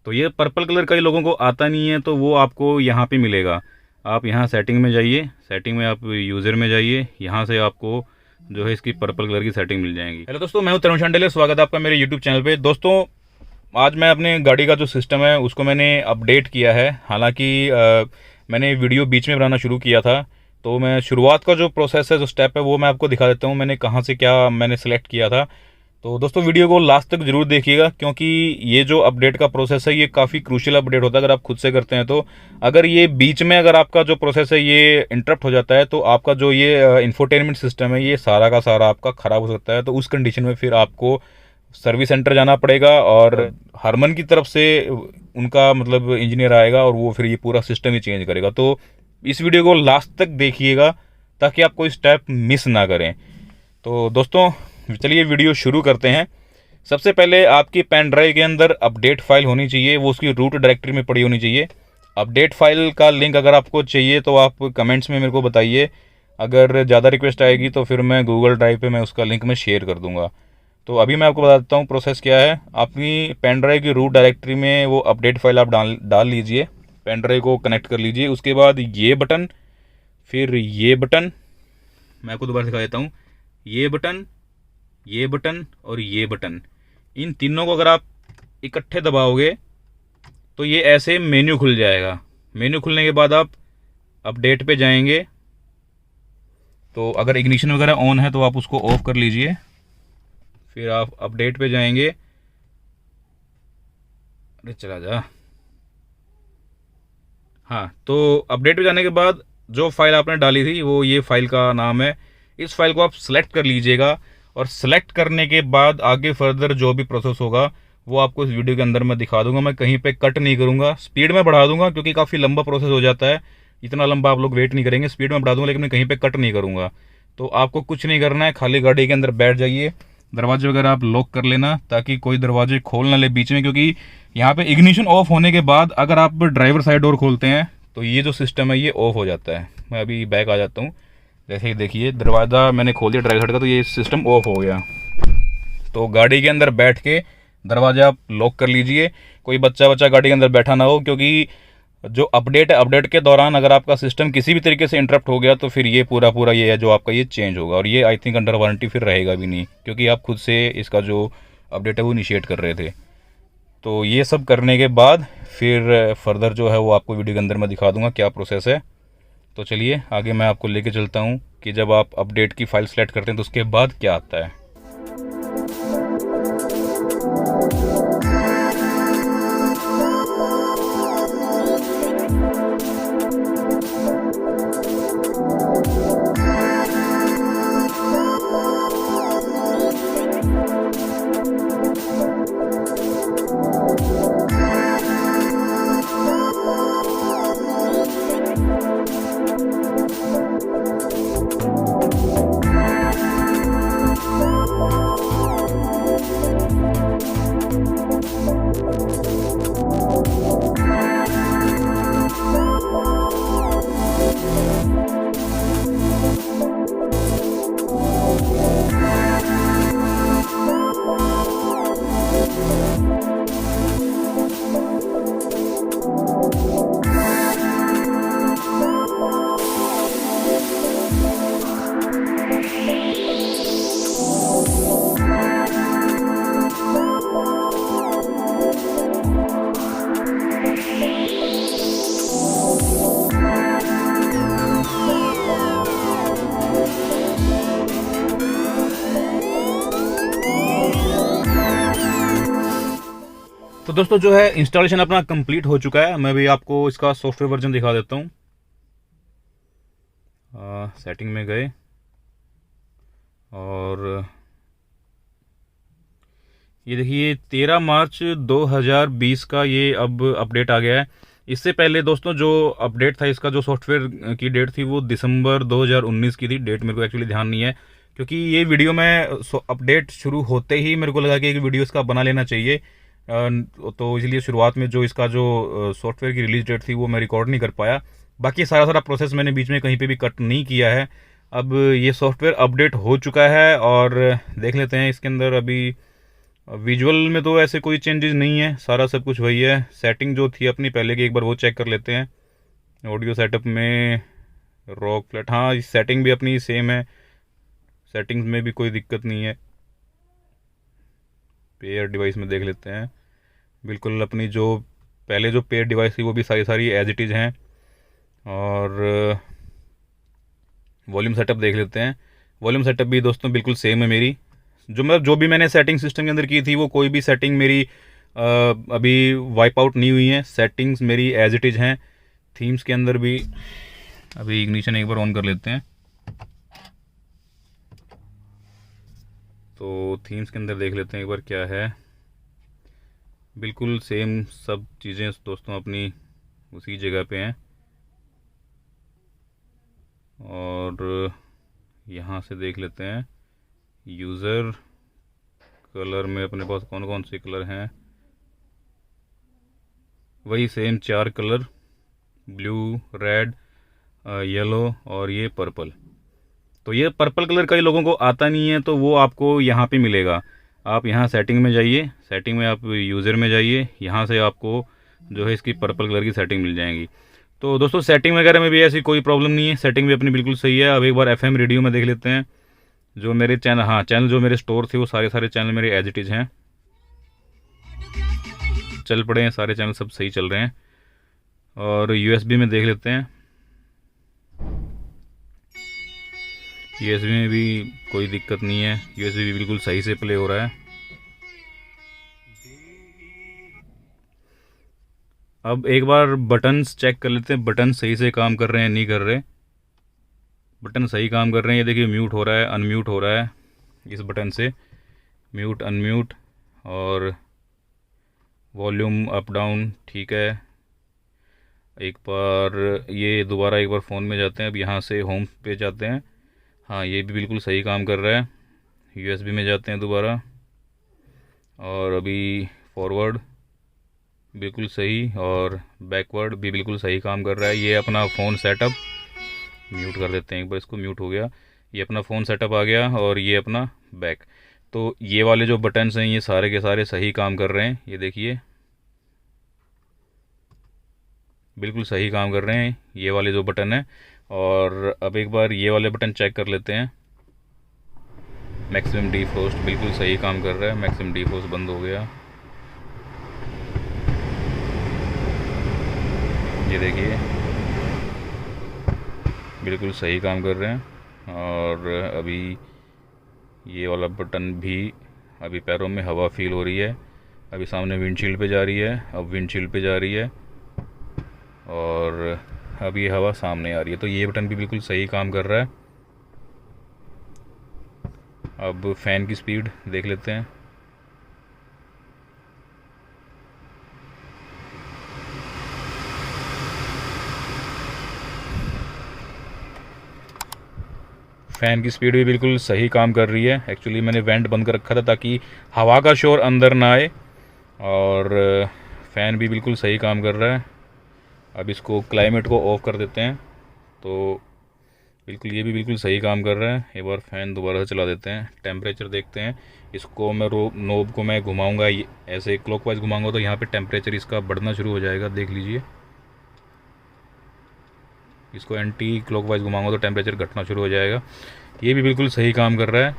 तो ये purple colour कई लोगों को आता नहीं है, तो वो आपको यहाँ पे मिलेगा। आप यहाँ सेटिंग में जाइए, सेटिंग में आप यूज़र में जाइए, यहाँ से आपको जो है इसकी पर्पल कलर की सेटिंग मिल जाएगी। हेलो दोस्तों, मैं हूँ तरुण शांडिल्य, स्वागत है आपका मेरे यूट्यूब चैनल पे। दोस्तों आज मैं अपने गाड़ी का जो सिस्टम है उसको मैंने अपडेट किया है। हालांकि मैंने वीडियो बीच में बनाना शुरू किया था, तो मैं शुरुआत का जो प्रोसेस है, जो स्टेप है, वो मैं आपको दिखा देता हूँ मैंने कहाँ से क्या मैंने सेलेक्ट किया था। तो दोस्तों वीडियो को लास्ट तक जरूर देखिएगा, क्योंकि ये जो अपडेट का प्रोसेस है ये काफ़ी क्रूशियल अपडेट होता है अगर आप खुद से करते हैं तो। अगर ये बीच में अगर आपका जो प्रोसेस है ये इंटरप्ट हो जाता है तो आपका जो ये इंफोटेनमेंट सिस्टम है ये सारा का सारा आपका ख़राब हो सकता है। तो उस कंडीशन में फिर आपको सर्विस सेंटर जाना पड़ेगा और हारमन की तरफ से उनका मतलब इंजीनियर आएगा और वो फिर ये पूरा सिस्टम ही चेंज करेगा। तो इस वीडियो को लास्ट तक देखिएगा ताकि आप कोई स्टेप मिस ना करें। तो दोस्तों चलिए वीडियो शुरू करते हैं। सबसे पहले आपकी पेन ड्राइव के अंदर अपडेट फाइल होनी चाहिए, वो उसकी रूट डायरेक्टरी में पड़ी होनी चाहिए। अपडेट फाइल का लिंक अगर आपको चाहिए तो आप कमेंट्स में मेरे को बताइए। अगर ज़्यादा रिक्वेस्ट आएगी तो फिर मैं गूगल ड्राइव पे मैं उसका लिंक में शेयर कर दूंगा। तो अभी मैं आपको बता देता हूँ प्रोसेस क्या है। अपनी पेन ड्राइव की रूट डायरेक्टरी में वो अपडेट फाइल आप डाल लीजिए, पेन ड्राइव को कनेक्ट कर लीजिए। उसके बाद ये बटन, फिर ये बटन, मैं आपको दोबारा दिखा देता हूँ, ये बटन, ये बटन और ये बटन, इन तीनों को अगर आप इकट्ठे दबाओगे तो ये ऐसे मेन्यू खुल जाएगा। मेन्यू खुलने के बाद आप अपडेट पे जाएंगे, तो अगर इग्निशन वगैरह ऑन है तो आप उसको ऑफ कर लीजिए। फिर आप अपडेट पे जाएंगे, अरे चला जा, हाँ, तो अपडेट पे जाने के बाद जो फाइल आपने डाली थी वो ये फाइल का नाम है। इस फाइल को आप सेलेक्ट कर लीजिएगा और सेलेक्ट करने के बाद आगे फर्दर जो भी प्रोसेस होगा वो आपको इस वीडियो के अंदर मैं दिखा दूंगा। मैं कहीं पे कट नहीं करूंगा, स्पीड में बढ़ा दूंगा क्योंकि काफ़ी लंबा प्रोसेस हो जाता है, इतना लंबा आप लोग वेट नहीं करेंगे। स्पीड में बढ़ा दूंगा लेकिन मैं कहीं पे कट नहीं करूंगा। तो आपको कुछ नहीं करना है, खाली गाड़ी के अंदर बैठ जाइए, दरवाजे वगैरह आप लॉक कर लेना ताकि कोई दरवाजे खोल ना ले बीच में, क्योंकि यहाँ पे इग्निशन ऑफ होने के बाद अगर आप ड्राइवर साइड डोर खोलते हैं तो ये जो सिस्टम है ये ऑफ हो जाता है। मैं अभी बैक आ जाता हूँ। जैसे ही देखिए दरवाज़ा मैंने खोल दिया ड्राइवर साइड का तो ये सिस्टम ऑफ हो गया। तो गाड़ी के अंदर बैठ के दरवाज़ा आप लॉक कर लीजिए, कोई बच्चा गाड़ी के अंदर बैठा ना हो, क्योंकि जो अपडेट है अपडेट के दौरान अगर आपका सिस्टम किसी भी तरीके से इंटरप्ट हो गया तो फिर ये पूरा ये है जो आपका ये चेंज होगा, और ये आई थिंक अंडर वारंटी फिर रहेगा भी नहीं, क्योंकि आप खुद से इसका जो अपडेट है वो इनिशिएट कर रहे थे। तो ये सब करने के बाद फिर फर्दर जो है वो आपको वीडियो के अंदर मैं दिखा दूंगा क्या प्रोसेस है। तो चलिए आगे मैं आपको लेके चलता हूँ कि जब आप अपडेट की फाइल सेलेक्ट करते हैं तो उसके बाद क्या आता है। तो दोस्तों जो है इंस्टॉलेशन अपना कंप्लीट हो चुका है। मैं भी आपको इसका सॉफ्टवेयर वर्जन दिखा देता हूँ। सेटिंग में गए और ये देखिए 13 मार्च 2020 का ये अब अपडेट आ गया है। इससे पहले दोस्तों जो अपडेट था इसका जो सॉफ्टवेयर की डेट थी वो दिसंबर 2019 की थी। डेट मेरे को एक्चुअली ध्यान नहीं है, क्योंकि ये वीडियो में अपडेट शुरू होते ही मेरे को लगा कि एक वीडियो इसका बना लेना चाहिए, तो इसलिए शुरुआत में जो इसका जो सॉफ्टवेयर की रिलीज डेट थी वो मैं रिकॉर्ड नहीं कर पाया। बाकी सारा प्रोसेस मैंने बीच में कहीं पे भी कट नहीं किया है। अब ये सॉफ्टवेयर अपडेट हो चुका है और देख लेते हैं इसके अंदर अभी विजुअल में तो ऐसे कोई चेंजेस नहीं है, सारा सब कुछ वही है। सेटिंग जो थी अपनी पहले की एक बार वो चेक कर लेते हैं। ऑडियो सेटअप में रॉक फ्लैट, हाँ सेटिंग भी अपनी सेम है, सेटिंग्स में भी कोई दिक्कत नहीं है। पेयर डिवाइस में देख लेते हैं, बिल्कुल अपनी जो पहले जो पेयर डिवाइस थी वो भी सारी सारी एज इट इज़ हैं। और वॉल्यूम सेटअप देख लेते हैं, वॉल्यूम सेटअप भी दोस्तों बिल्कुल सेम है मेरी। जो भी मैंने सेटिंग सिस्टम के अंदर की थी वो कोई भी सेटिंग मेरी अभी वाइप आउट नहीं हुई है, सेटिंग्स मेरी एज इट इज़ हैं। थीम्स के अंदर भी अभी इग्निशन एक बार ऑन कर लेते हैं, तो थीम्स के अंदर देख लेते हैं एक बार क्या है। बिल्कुल सेम सब चीज़ें दोस्तों अपनी उसी जगह पे हैं। और यहाँ से देख लेते हैं यूज़र कलर में अपने पास कौन कौन से कलर हैं, वही same 4 colour, blue, red, yellow और ये पर्पल। तो ये पर्पल कलर कई लोगों को आता नहीं है, तो वो आपको यहाँ पे मिलेगा। आप यहाँ सेटिंग में जाइए, सेटिंग में आप यूज़र में जाइए, यहाँ से आपको जो है इसकी पर्पल कलर की सेटिंग मिल जाएगी। तो दोस्तों सेटिंग वगैरह में भी ऐसी कोई प्रॉब्लम नहीं है, सेटिंग भी अपनी बिल्कुल सही है। अब एक बार FM रेडियो में देख लेते हैं, जो मेरे चैनल, हाँ चैनल जो मेरे स्टोर थे वो सारे चैनल मेरे एज इट इज़ हैं, चल पड़े हैं, सारे चैनल सब सही चल रहे हैं। और USB में देख लेते हैं, USB में भी कोई दिक्कत नहीं है, USB भी बिल्कुल सही से प्ले हो रहा है। अब एक बार बटन्स चेक कर लेते हैं, बटन सही से काम कर रहे हैं नहीं कर रहे। बटन सही काम कर रहे हैं, ये देखिए म्यूट हो रहा है, अनम्यूट हो रहा है इस बटन से, म्यूट अनम्यूट। और वॉल्यूम अप डाउन ठीक है। एक बार ये दोबारा एक बार फ़ोन में जाते हैं, अब यहाँ से होम पे जाते हैं, हाँ ये भी बिल्कुल सही काम कर रहा है। USB में जाते हैं दोबारा, और अभी फॉरवर्ड बिल्कुल सही, और बैकवर्ड भी बिल्कुल सही काम कर रहा है। ये अपना फ़ोन सेटअप, म्यूट कर देते हैं एक बार इसको, म्यूट हो गया। ये अपना फ़ोन सेटअप आ गया, और ये अपना बैक। तो ये वाले जो बटन्स हैं ये सारे के सारे सही काम कर रहे हैं, ये देखिए बिल्कुल सही काम कर रहे हैं ये वाले जो बटन है। और अब एक बार ये वाले बटन चेक कर लेते हैं, मैक्सिमम डिफ्रोस्ट बिल्कुल सही काम कर रहा है, मैक्सिमम डिफ्रोस्ट बंद हो गया, ये देखिए बिल्कुल सही काम कर रहे हैं। और अभी ये वाला बटन भी, अभी पैरों में हवा फील हो रही है, अभी सामने विंडशील्ड पे जा रही है, अब विंडशील्ड पे जा रही है, और अब ये हवा सामने आ रही है, तो ये बटन भी बिल्कुल सही काम कर रहा है। अब फ़ैन की स्पीड देख लेते हैं, फ़ैन की स्पीड भी बिल्कुल सही काम कर रही है। एक्चुअली मैंने वेंट बंद कर रखा था ताकि हवा का शोर अंदर ना आए, और फ़ैन भी बिल्कुल सही काम कर रहा है। अब इसको क्लाइमेट को ऑफ़ कर देते हैं, तो बिल्कुल ये भी बिल्कुल सही काम कर रहा है। एक बार फ़ैन दोबारा से चला देते हैं, टेम्परेचर देखते हैं। इसको मैं नोब को मैं घुमाऊँगा, ऐसे क्लॉकवाइज घुमाऊँगा तो यहाँ पे टेम्परेचर इसका बढ़ना शुरू हो जाएगा, देख लीजिए। इसको एंटी क्लॉकवाइज घुमाऊँगा तो टेम्परेचर घटना शुरू हो जाएगा। ये भी बिल्कुल सही काम कर रहा है।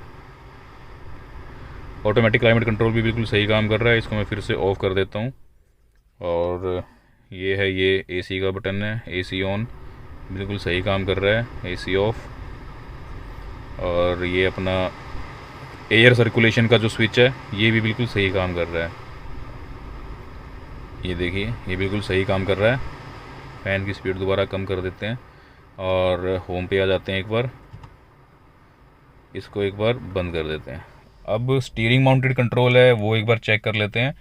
ऑटोमेटिक क्लाइमेट कंट्रोल भी बिल्कुल सही काम कर रहा है। इसको मैं फिर से ऑफ़ कर देता हूँ, और ये है, ये AC का बटन है, AC ऑन बिल्कुल सही काम कर रहा है, AC ऑफ। और ये अपना एयर सर्कुलेशन का जो स्विच है ये भी बिल्कुल सही काम कर रहा है, ये देखिए ये बिल्कुल सही काम कर रहा है। फ़ैन की स्पीड दोबारा कम कर देते हैं, और होम पे आ जाते हैं एक बार, इसको एक बार बंद कर देते हैं। अब स्टीयरिंग माउंटेड कंट्रोल है वो एक बार चेक कर लेते हैं।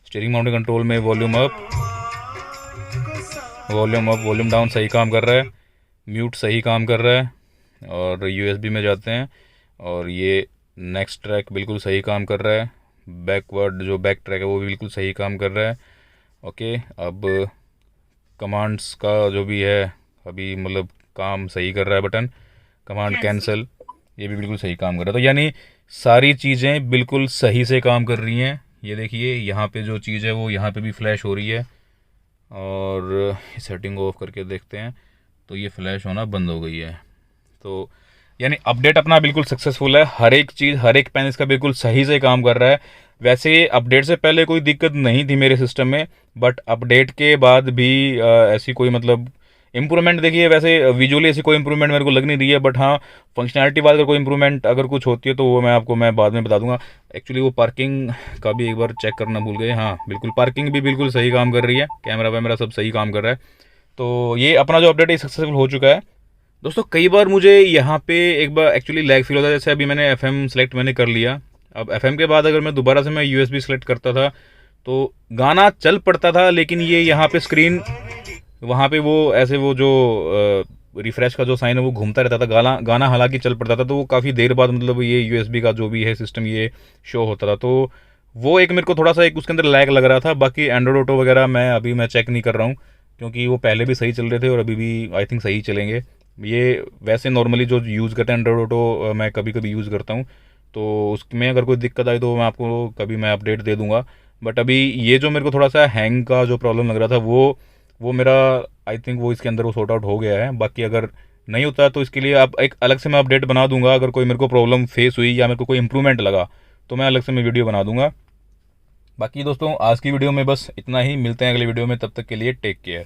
स्टीयरिंग माउंटेड कंट्रोल में वॉल्यूम अप, वॉल्यूम डाउन सही काम कर रहा है, म्यूट सही काम कर रहा है। और USB में जाते हैं, और ये नेक्स्ट ट्रैक बिल्कुल सही काम कर रहा है, बैकवर्ड जो बैक ट्रैक है वो भी बिल्कुल सही काम कर रहा है। ओके, अब कमांड्स का जो भी है अभी मतलब काम सही कर रहा है बटन, कमांड कैंसिल ये भी बिल्कुल सही काम कर रहा है। तो यानी सारी चीज़ें बिल्कुल सही से काम कर रही हैं। ये देखिए यहाँ पे जो चीज़ है वो यहाँ पे भी फ्लैश हो रही है, और सेटिंग ऑफ करके देखते हैं तो ये फ्लैश होना बंद हो गई है। तो यानी अपडेट अपना बिल्कुल सक्सेसफुल है, हर एक चीज़ हर एक पेन इसका बिल्कुल सही से काम कर रहा है। वैसे अपडेट से पहले कोई दिक्कत नहीं थी मेरे सिस्टम में, बट अपडेट के बाद भी ऐसी कोई मतलब इम्प्रूवमेंट देखिए, वैसे विजुअली ऐसी कोई इम्प्रूवमेंट मेरे को लग नहीं रही है, बट हाँ फंक्शनैलिटी वाला अगर कोई इम्प्रूवमेंट अगर कुछ होती है तो वो मैं बाद में बता दूंगा। एक्चुअली वो पार्किंग का भी एक बार चेक करना भूल गए। हाँ बिल्कुल, पार्किंग भी बिल्कुल सही काम कर रही है, कैमरा वैमरा सब सही काम कर रहा है। तो ये अपना जो अपडेट है सक्सेसफुल हो चुका है। दोस्तों कई बार मुझे यहाँ पे एक बार एक्चुअली लैग फील होता है, जैसे अभी मैंने FM सेलेक्ट मैंने कर लिया, अब FM के बाद अगर मैं दोबारा से मैं USB सेलेक्ट करता था तो गाना चल पड़ता था, लेकिन ये यहाँ पे स्क्रीन वहाँ पे वो ऐसे वो जो रिफ्रेश का जो साइन है वो घूमता रहता था, गाना हालांकि चल पड़ता था, तो वो काफ़ी देर बाद मतलब ये USB का जो भी है सिस्टम ये शो होता था। तो वो एक मेरे को थोड़ा सा एक उसके अंदर लैग लग रहा था। बाकी एंड्रॉइड ऑटो वगैरह मैं चेक नहीं कर रहा हूँ, क्योंकि वो पहले भी सही चल रहे थे और अभी भी आई थिंक सही चलेंगे। ये वैसे नॉर्मली जो यूज़ करते हैं एंड्रॉइड ऑटो मैं कभी कभी यूज़ करता हूँ, तो उसमें अगर कोई दिक्कत आई तो मैं आपको कभी मैं अपडेट दे दूंगा। बट अभी ये जो मेरे को थोड़ा सा हैंग का जो प्रॉब्लम लग रहा था वो मेरा आई थिंक वो इसके अंदर वो सॉर्ट आउट हो गया है। बाकी अगर नहीं होता है तो इसके लिए आप एक अलग से मैं अपडेट बना दूंगा। अगर कोई मेरे को प्रॉब्लम फेस हुई या मेरे को कोई इंप्रूवमेंट लगा तो मैं अलग से मैं वीडियो बना दूंगा। बाकी दोस्तों आज की वीडियो में बस इतना ही, मिलते हैं अगले वीडियो में, तब तक के लिए टेक केयर।